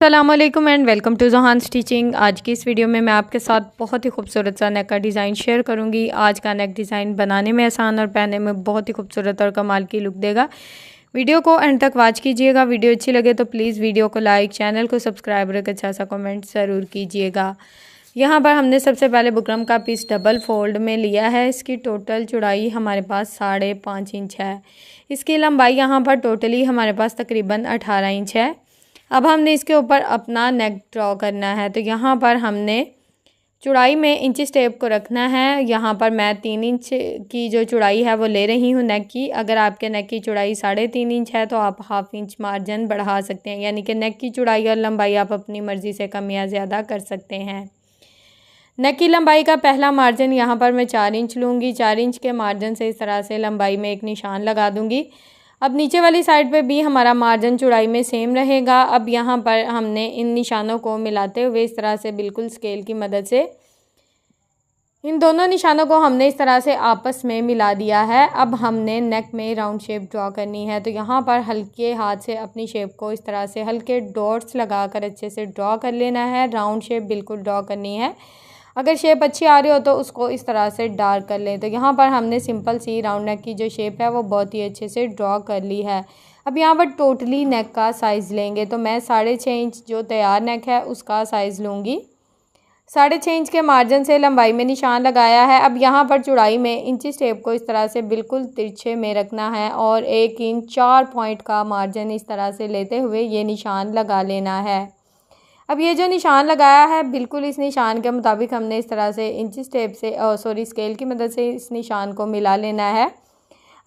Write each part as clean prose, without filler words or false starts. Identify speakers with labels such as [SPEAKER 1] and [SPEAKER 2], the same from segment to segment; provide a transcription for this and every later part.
[SPEAKER 1] अस्सलामुअलैकुम and welcome to ज़हान stitching. आज की इस वीडियो में मैं आपके साथ बहुत ही खूबसूरत सा नेक का डिज़ाइन शेयर करूंगी। आज का नेक डिज़ाइन बनाने में आसान और पहनने में बहुत ही खूबसूरत और कमाल की लुक देगा। वीडियो को एंड तक वॉच कीजिएगा। वीडियो अच्छी लगे तो प्लीज़ वीडियो को लाइक, चैनल को सब्सक्राइब और एक अच्छा सा कमेंट ज़रूर कीजिएगा। यहाँ पर हमने सबसे पहले बुकरम का पीस डबल फोल्ड में लिया है। इसकी टोटल चौड़ाई हमारे पास 5.5 इंच है। इसकी लंबाई यहाँ पर टोटली हमारे पास तकरीबन 18 इंच है। अब हमने इसके ऊपर अपना नेक ड्रॉ करना है, तो यहाँ पर हमने चौड़ाई में इंच टेप को रखना है। यहाँ पर मैं 3 इंच की जो चौड़ाई है वो ले रही हूँ नेक की। अगर आपके नेक की चौड़ाई 3.5 इंच है तो आप हाफ इंच मार्जिन बढ़ा सकते हैं, यानी कि नेक की चौड़ाई और लंबाई आप अपनी मर्ज़ी से कम या ज़्यादा कर सकते हैं। नेक की लंबाई का पहला मार्जिन यहाँ पर मैं 4 इंच लूँगी। 4 इंच के मार्जिन से इस तरह से लंबाई में एक निशान लगा दूँगी। अब नीचे वाली साइड पे भी हमारा मार्जिन चौड़ाई में सेम रहेगा। अब यहाँ पर हमने इन निशानों को मिलाते हुए इस तरह से बिल्कुल स्केल की मदद से इन दोनों निशानों को हमने इस तरह से आपस में मिला दिया है। अब हमने नेक में राउंड शेप ड्रॉ करनी है, तो यहाँ पर हल्के हाथ से अपनी शेप को इस तरह से हल्के डॉट्स लगाकर अच्छे से ड्रॉ कर लेना है। राउंड शेप बिल्कुल ड्रॉ करनी है। अगर शेप अच्छी आ रही हो तो उसको इस तरह से डार्क कर लें। तो यहाँ पर हमने सिंपल सी राउंड नेक की जो शेप है वो बहुत ही अच्छे से ड्रॉ कर ली है। अब यहाँ पर टोटली नेक का साइज़ लेंगे, तो मैं 6.5 इंच जो तैयार नेक है उसका साइज़ लूँगी। 6.5 इंच के मार्जिन से लंबाई में निशान लगाया है। अब यहाँ पर चौड़ाई में इंची टेप को इस तरह से बिल्कुल तिरछे में रखना है और 1 इंच 4 पॉइंट का मार्जिन इस तरह से लेते हुए ये निशान लगा लेना है। अब ये जो निशान लगाया है बिल्कुल इस निशान के मुताबिक हमने इस तरह से इंची टेप से स्केल की मदद से इस निशान को मिला लेना है।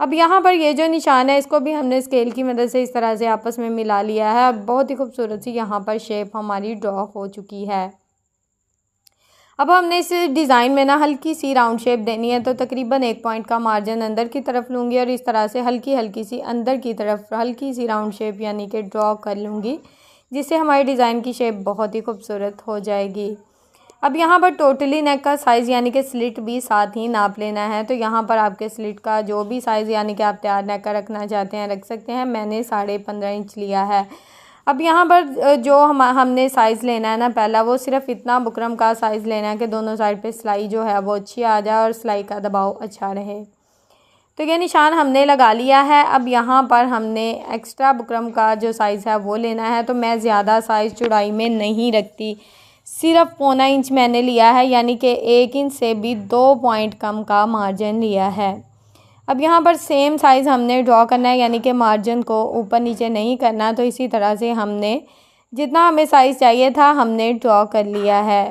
[SPEAKER 1] अब यहाँ पर ये जो निशान है इसको भी हमने स्केल की मदद से इस तरह से आपस में मिला लिया है। अब बहुत ही खूबसूरत सी यहाँ पर शेप हमारी ड्रॉ हो चुकी है। अब हमने इस डिज़ाइन में ना हल्की सी राउंड शेप देनी है, तो तकरीबन 1 पॉइंट का मार्जिन अंदर की तरफ लूँगी और इस तरह से हल्की सी अंदर की तरफ हल्की सी राउंड शेप यानी कि ड्रॉ कर लूँगी, जिससे हमारे डिज़ाइन की शेप बहुत ही खूबसूरत हो जाएगी। अब यहाँ पर टोटली नेक का साइज़ यानी कि स्लिट भी साथ ही नाप लेना है। तो यहाँ पर आपके स्लिट का जो भी साइज़ यानी कि आप तैयार नेक का रखना चाहते हैं रख सकते हैं। मैंने 15.5 इंच लिया है। अब यहाँ पर जो हमने साइज़ लेना है ना, पहला वो सिर्फ इतना बुकरम का साइज़ लेना है कि दोनों साइड पे सिलाई जो है वो अच्छी आ जाए और सिलाई का दबाव अच्छा रहे। तो ये निशान हमने लगा लिया है। अब यहाँ पर हमने एक्स्ट्रा बुकरम का जो साइज़ है वो लेना है। तो मैं ज़्यादा साइज़ चौड़ाई में नहीं रखती, सिर्फ 0.25 इंच मैंने लिया है, यानी कि 1 इंच से भी 2 पॉइंट कम का मार्जिन लिया है। अब यहाँ पर सेम साइज़ हमने ड्रॉ करना है, यानी कि मार्जिन को ऊपर नीचे नहीं करना। तो इसी तरह से हमने जितना हमें साइज़ चाहिए था हमने ड्रॉ कर लिया है।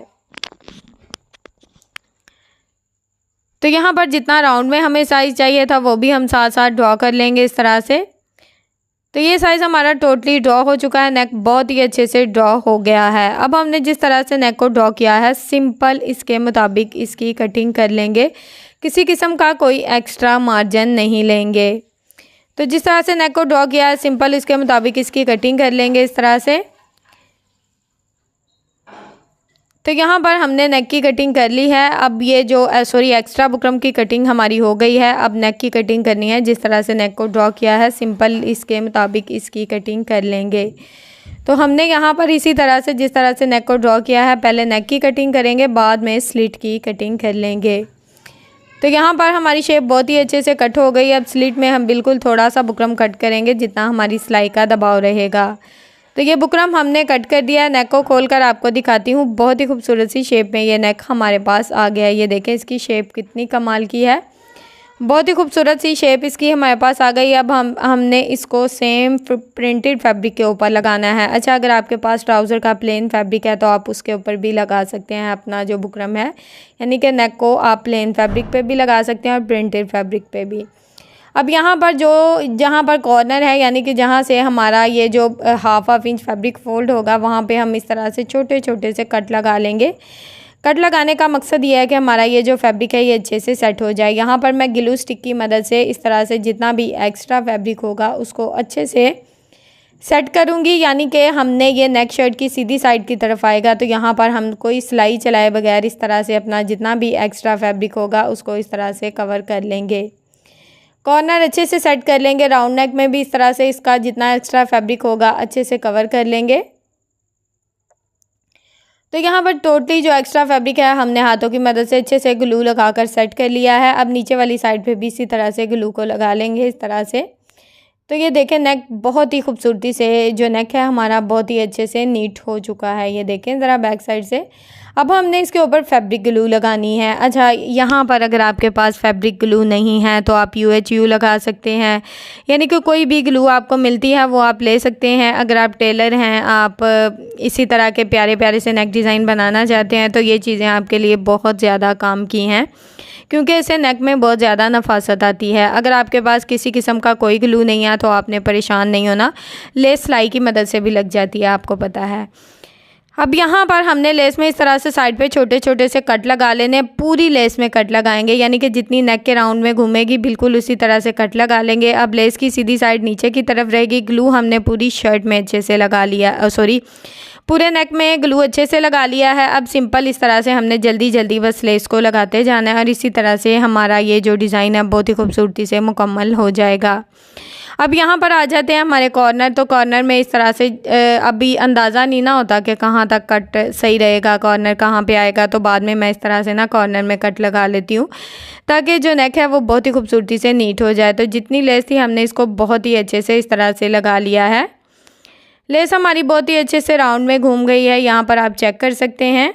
[SPEAKER 1] तो यहाँ पर जितना राउंड में हमें साइज़ चाहिए था वो भी हम साथ साथ ड्रॉ कर लेंगे इस तरह से। तो ये साइज़ हमारा टोटली ड्रॉ हो चुका है। नेक बहुत ही अच्छे से ड्रॉ हो गया है। अब हमने जिस तरह से नेक को ड्रॉ किया है सिंपल इसके मुताबिक इसकी कटिंग कर लेंगे, किसी किस्म का कोई एक्स्ट्रा मार्जिन नहीं लेंगे। तो जिस तरह से नेक को ड्रॉ किया है सिंपल इसके मुताबिक इसकी कटिंग कर लेंगे इस तरह से। तो यहाँ पर हमने नेक की कटिंग कर ली है। अब ये जो एक्स्ट्रा बुकरम की कटिंग हमारी हो गई है। अब नेक की कटिंग करनी है। जिस तरह से नेक को ड्रॉ किया है सिंपल इसके मुताबिक इसकी कटिंग कर लेंगे। तो हमने यहाँ पर इसी तरह से जिस तरह से नेक को ड्रॉ किया है पहले नेक की कटिंग करेंगे, बाद में स्लिट की कटिंग कर लेंगे। तो यहाँ पर हमारी शेप बहुत ही अच्छे से कट हो गई। अब स्लिट में हम बिल्कुल थोड़ा सा बुकरम कट करेंगे जितना हमारी सिलाई का दबाव रहेगा। तो ये बुकरम हमने कट कर दिया है। नेक को खोलकर आपको दिखाती हूँ। बहुत ही खूबसूरत सी शेप में ये नेक हमारे पास आ गया है। ये देखें इसकी शेप कितनी कमाल की है। बहुत ही खूबसूरत सी शेप इसकी हमारे पास आ गई। अब हमने इसको सेम प्रिंटेड फैब्रिक के ऊपर लगाना है। अच्छा, अगर आपके पास ट्राउज़र का प्लेन फैब्रिक है तो आप उसके ऊपर भी लगा सकते हैं अपना जो बुकरम है, यानी कि नेक को आप प्लेन फैब्रिक पे भी लगा सकते हैं और प्रिंटेड फैब्रिक पे भी। अब यहाँ पर जहाँ पर कॉर्नर है यानी कि जहाँ से हमारा ये जो हाफ इंच फैब्रिक फोल्ड होगा वहाँ पे हम इस तरह से छोटे छोटे से कट लगा लेंगे। कट लगाने का मकसद ये है कि हमारा ये जो फैब्रिक है ये अच्छे से सेट हो जाए। यहाँ पर मैं ग्लू स्टिक की मदद से इस तरह से जितना भी एक्स्ट्रा फैब्रिक होगा उसको अच्छे से सेट करूँगी, यानी कि हमने ये नेक शर्ट की सीधी साइड की तरफ आएगा। तो यहाँ पर हम कोई सिलाई चलाए बगैर इस तरह से अपना जितना भी एक्स्ट्रा फैब्रिक होगा उसको इस तरह से कवर कर लेंगे। कॉर्नर अच्छे से सेट कर लेंगे। राउंड नेक में भी इस तरह से इसका जितना एक्स्ट्रा फैब्रिक होगा अच्छे से कवर कर लेंगे। तो यहाँ पर टोटली जो एक्स्ट्रा फैब्रिक है हमने हाथों की मदद से अच्छे से ग्लू लगाकर सेट कर लिया है। अब नीचे वाली साइड पे भी इसी तरह से ग्लू को लगा लेंगे इस तरह से। तो ये देखें नेक बहुत ही खूबसूरती से जो नेक है हमारा बहुत ही अच्छे से नीट हो चुका है। ये देखें ज़रा बैक साइड से। अब हमने इसके ऊपर फैब्रिक ग्लू लगानी है। अच्छा, यहाँ पर अगर आपके पास फैब्रिक ग्लू नहीं है तो आप UHU लगा सकते हैं, यानी कि कोई भी ग्लू आपको मिलती है वो आप ले सकते हैं। अगर आप टेलर हैं, आप इसी तरह के प्यारे प्यारे से नेक डिज़ाइन बनाना चाहते हैं तो ये चीज़ें आपके लिए बहुत ज़्यादा काम की हैं, क्योंकि इससे नेक में बहुत ज़्यादा नफासत आती है। अगर आपके पास किसी किस्म का कोई ग्लू नहीं है तो आपने परेशान नहीं होना, लेस सिलाई की मदद से भी लग जाती है, आपको पता है। अब यहाँ पर हमने लेस में इस तरह से साइड पे छोटे छोटे से कट लगा लेने। पूरी लेस में कट लगाएंगे, यानी कि जितनी नेक के राउंड में घूमेगी बिल्कुल उसी तरह से कट लगा लेंगे। अब लेस की सीधी साइड नीचे की तरफ रहेगी। ग्लू हमने पूरी शर्ट में अच्छे से लगा लिया, पूरे नेक में ग्लू अच्छे से लगा लिया है। अब सिंपल इस तरह से हमने जल्दी जल्दी बस लेस को लगाते जाना है और इसी तरह से हमारा ये जो डिज़ाइन है बहुत ही खूबसूरती से मुकम्मल हो जाएगा। अब यहाँ पर आ जाते हैं हमारे कॉर्नर। तो कॉर्नर में इस तरह से अभी अंदाज़ा नहीं ना होता कि कहाँ तक कट सही रहेगा, कॉर्नर कहाँ पे आएगा, तो बाद में मैं इस तरह से ना कॉर्नर में कट लगा लेती हूँ ताकि जो नेक है वो बहुत ही खूबसूरती से नीट हो जाए। तो जितनी लेस थी हमने इसको बहुत ही अच्छे से इस तरह से लगा लिया है। लेस हमारी बहुत ही अच्छे से राउंड में घूम गई है, यहाँ पर आप चेक कर सकते हैं।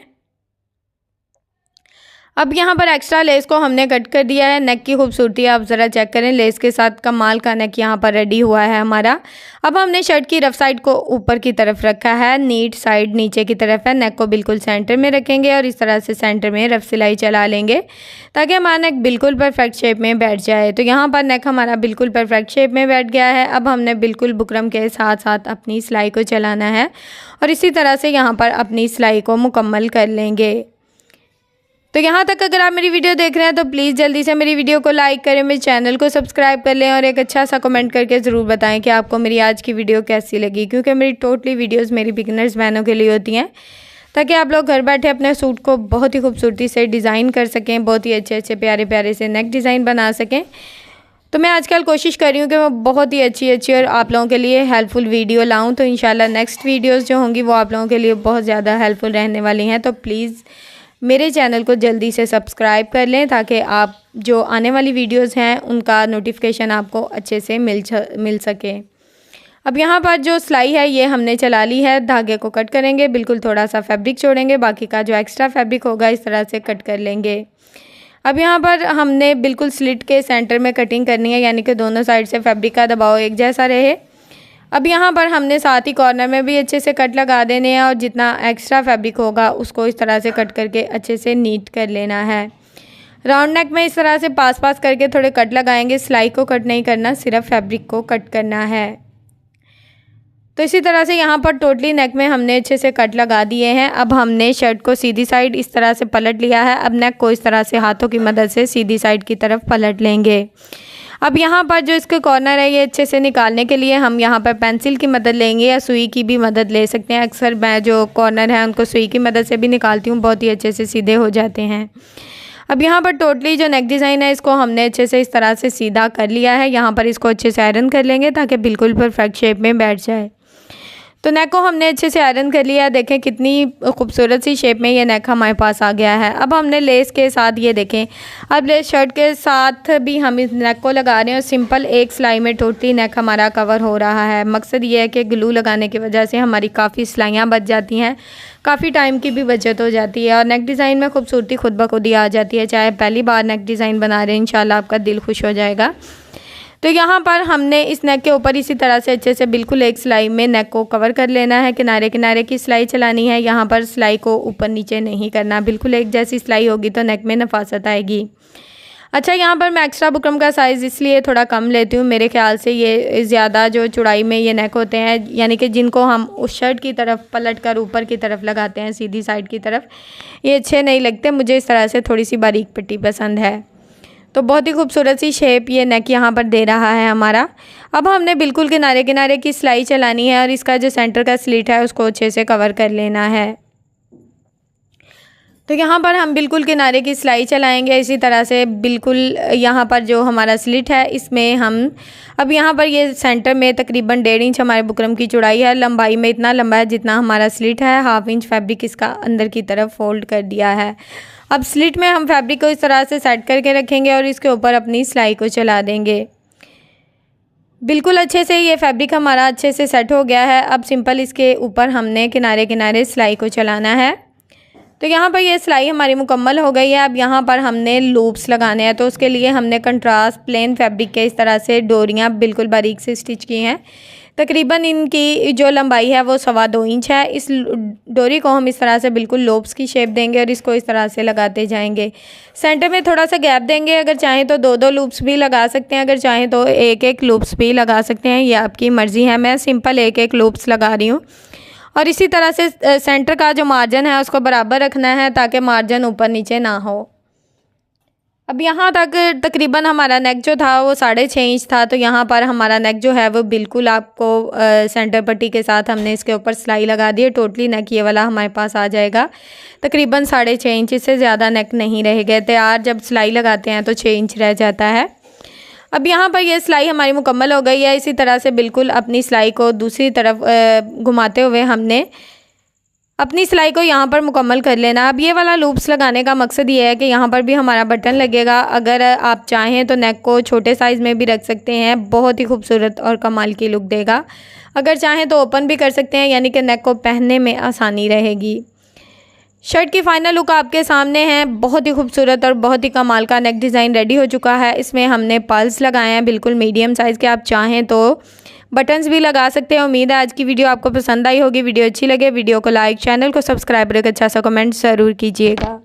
[SPEAKER 1] अब यहाँ पर एक्स्ट्रा लेस को हमने कट कर दिया है। नेक की खूबसूरती आप ज़रा चेक करें, लेस के साथ कमाल का नेक यहाँ पर रेडी हुआ है हमारा। अब हमने शर्ट की रफ साइड को ऊपर की तरफ रखा है, नीट साइड नीचे की तरफ है। नेक को बिल्कुल सेंटर में रखेंगे और इस तरह से सेंटर में रफ सिलाई चला लेंगे ताकि हमारा नेक बिल्कुल परफेक्ट शेप में बैठ जाए। तो यहाँ पर नेक हमारा बिल्कुल परफेक्ट शेप में बैठ गया है। अब हमने बिल्कुल बुकरम के साथ साथ अपनी सिलाई को चलाना है और इसी तरह से यहाँ पर अपनी सिलाई को मुकम्मल कर लेंगे। तो यहाँ तक अगर आप मेरी वीडियो देख रहे हैं तो प्लीज़ जल्दी से मेरी वीडियो को लाइक करें, मेरे चैनल को सब्सक्राइब कर लें और एक अच्छा सा कमेंट करके ज़रूर बताएं कि आपको मेरी आज की वीडियो कैसी लगी, क्योंकि मेरी टोटली वीडियोस मेरी बिगिनर्स बहनों के लिए होती हैं ताकि आप लोग घर बैठे अपने सूट को बहुत ही खूबसूरती से डिज़ाइन कर सकें, बहुत ही अच्छे अच्छे प्यारे प्यारे से नेक डिज़ाइन बना सकें। तो मैं आजकल कोशिश कर रही हूँ कि मैं बहुत ही अच्छी और आप लोगों के लिए हेल्पफुल वीडियो लाऊँ। तो इंशाल्लाह नेक्स्ट वीडियोज़ जो होंगी वो आप लोगों के लिए बहुत ज़्यादा हेल्पफुल रहने वाली हैं। तो प्लीज़ मेरे चैनल को जल्दी से सब्सक्राइब कर लें ताकि आप जो आने वाली वीडियोस हैं उनका नोटिफिकेशन आपको अच्छे से मिल सके। अब यहाँ पर जो सिलाई है ये हमने चला ली है। धागे को कट करेंगे, बिल्कुल थोड़ा सा फैब्रिक छोड़ेंगे, बाकी का जो एक्स्ट्रा फैब्रिक होगा इस तरह से कट कर लेंगे। अब यहाँ पर हमने बिल्कुल स्लिट के सेंटर में कटिंग करनी है, यानी कि दोनों साइड से फैब्रिक का दबाव एक जैसा रहे। अब यहाँ पर हमने साथ ही कॉर्नर में भी अच्छे से कट लगा देने हैं और जितना एक्स्ट्रा फैब्रिक होगा उसको इस तरह से कट करके अच्छे से नीट कर लेना है। राउंड नेक में इस तरह से पास करके थोड़े कट लगाएंगे, सिलाई को कट नहीं करना, सिर्फ फैब्रिक को कट करना है। तो इसी तरह से यहाँ पर टोटली नेक में हमने अच्छे से कट लगा दिए हैं। अब हमने शर्ट को सीधी साइड इस तरह से पलट लिया है। अब नेक को इस तरह से हाथों की मदद से सीधी साइड की तरफ पलट लेंगे। अब यहाँ पर जो इसके कॉर्नर है ये अच्छे से निकालने के लिए हम यहाँ पर पेंसिल की मदद लेंगे या सुई की भी मदद ले सकते हैं। अक्सर मैं जो कॉर्नर है उनको सुई की मदद से भी निकालती हूँ, बहुत ही अच्छे से सीधे हो जाते हैं। अब यहाँ पर टोटली जो नेक डिज़ाइन है इसको हमने अच्छे से इस तरह से सीधा कर लिया है। यहाँ पर इसको अच्छे से आयरन कर लेंगे ताकि बिल्कुल परफेक्ट शेप में बैठ जाए। तो नेक को हमने अच्छे से आयरन कर लिया। देखें कितनी खूबसूरत सी शेप में ये नेक हमारे पास आ गया है। अब हमने लेस के साथ ये देखें, अब लेस शर्ट के साथ भी हम इस नेक को लगा रहे हैं और सिंपल एक सिलाई में टोटली नेक हमारा कवर हो रहा है। मकसद ये है कि ग्लू लगाने की वजह से हमारी काफ़ी सिलाइयाँ बच जाती हैं, काफ़ी टाइम की भी बचत हो जाती है और नेक डिज़ाइन में खूबसूरती खुद ब खुद ही आ जाती है। चाहे पहली बार नेक डिज़ाइन बना रहे हैं, इंशाल्लाह आपका दिल खुश हो जाएगा। तो यहाँ पर हमने इस नेक के ऊपर इसी तरह से अच्छे से बिल्कुल एक सिलाई में नेक को कवर कर लेना है। किनारे किनारे की सिलाई चलानी है, यहाँ पर सिलाई को ऊपर नीचे नहीं करना, बिल्कुल एक जैसी सिलाई होगी तो नेक में नफासत आएगी। अच्छा, यहाँ पर मैं एक्स्ट्रा बुकरम का साइज़ इसलिए थोड़ा कम लेती हूँ, मेरे ख्याल से ये ज़्यादा जो चौड़ाई में ये नेक होते हैं, यानी कि जिनको हम उस शर्ट की तरफ पलट कर ऊपर की तरफ लगाते हैं सीधी साइड की तरफ, ये अच्छे नहीं लगते। मुझे इस तरह से थोड़ी सी बारीक पट्टी पसंद है। तो बहुत ही खूबसूरत सी शेप ये नेक यहाँ पर दे रहा है हमारा। अब हमने बिल्कुल किनारे किनारे की सिलाई चलानी है और इसका जो सेंटर का स्लिट है उसको अच्छे से कवर कर लेना है। तो यहाँ पर हम बिल्कुल किनारे की सिलाई चलाएंगे। इसी तरह से बिल्कुल यहाँ पर जो हमारा स्लिट है इसमें हम अब यहाँ पर ये सेंटर में तकरीबन 1.5 इंच हमारे बुकरम की चौड़ाई है, लंबाई में इतना लंबा है जितना हमारा स्लिट है। 1/2 इंच फैब्रिक इसका अंदर की तरफ फोल्ड कर दिया है। अब स्लिट में हम फैब्रिक को इस तरह से सेट करके रखेंगे और इसके ऊपर अपनी सिलाई को चला देंगे। बिल्कुल अच्छे से ये फैब्रिक हमारा अच्छे से सेट हो गया है। अब सिंपल इसके ऊपर हमने किनारे किनारे सिलाई को चलाना है। तो यहाँ पर ये सिलाई हमारी मुकम्मल हो गई है। अब यहाँ पर हमने लूप्स लगाने हैं, तो उसके लिए हमने कंट्रास्ट प्लेन फैब्रिक के इस तरह से डोरियाँ बिल्कुल बारीक से स्टिच की हैं। तकरीबन इनकी जो लंबाई है वो 2.25 इंच है। इस डोरी को हम इस तरह से बिल्कुल लूप्स की शेप देंगे और इसको इस तरह से लगाते जाएंगे। सेंटर में थोड़ा सा गैप देंगे। अगर चाहें तो 2-2 लूप्स भी लगा सकते हैं, अगर चाहें तो 1-1 लूप्स भी लगा सकते हैं, ये आपकी मर्ज़ी है। मैं सिंपल 1-1 लूप्स लगा रही हूँ। और इसी तरह से सेंटर का जो मार्जिन है उसको बराबर रखना है ताकि मार्जिन ऊपर नीचे ना हो। अब यहाँ तक तकरीबन हमारा नेक जो था वो 6.5 इंच था। तो यहाँ पर हमारा नेक जो है वो बिल्कुल आपको सेंटर पट्टी के साथ हमने इसके ऊपर सिलाई लगा दी है। टोटली नेक ये वाला हमारे पास आ जाएगा तकरीबन 6.5 इंच से ज़्यादा नेक नहीं रह गए तैयार। जब सिलाई लगाते हैं तो 6 इंच रह जाता है। अब यहाँ पर ये सिलाई हमारी मुकम्मल हो गई है। इसी तरह से बिल्कुल अपनी सिलाई को दूसरी तरफ घुमाते हुए हमने अपनी सिलाई को यहाँ पर मुकम्मल कर लेना। अब ये वाला लूप्स लगाने का मकसद ये है कि यहाँ पर भी हमारा बटन लगेगा। अगर आप चाहें तो नेक को छोटे साइज़ में भी रख सकते हैं, बहुत ही खूबसूरत और कमाल की लुक देगा। अगर चाहें तो ओपन भी कर सकते हैं, यानी कि नेक को पहनने में आसानी रहेगी। शर्ट की फ़ाइनल लुक आपके सामने है। बहुत ही खूबसूरत और बहुत ही कमाल का नेक डिज़ाइन रेडी हो चुका है। इसमें हमने पल्स लगाए हैं बिल्कुल मीडियम साइज़ के, आप चाहें तो बटन्स भी लगा सकते हैं। उम्मीद है आज की वीडियो आपको पसंद आई होगी। वीडियो अच्छी लगे वीडियो को लाइक, चैनल को सब्सक्राइब करके अच्छा सा कमेंट ज़रूर कीजिएगा।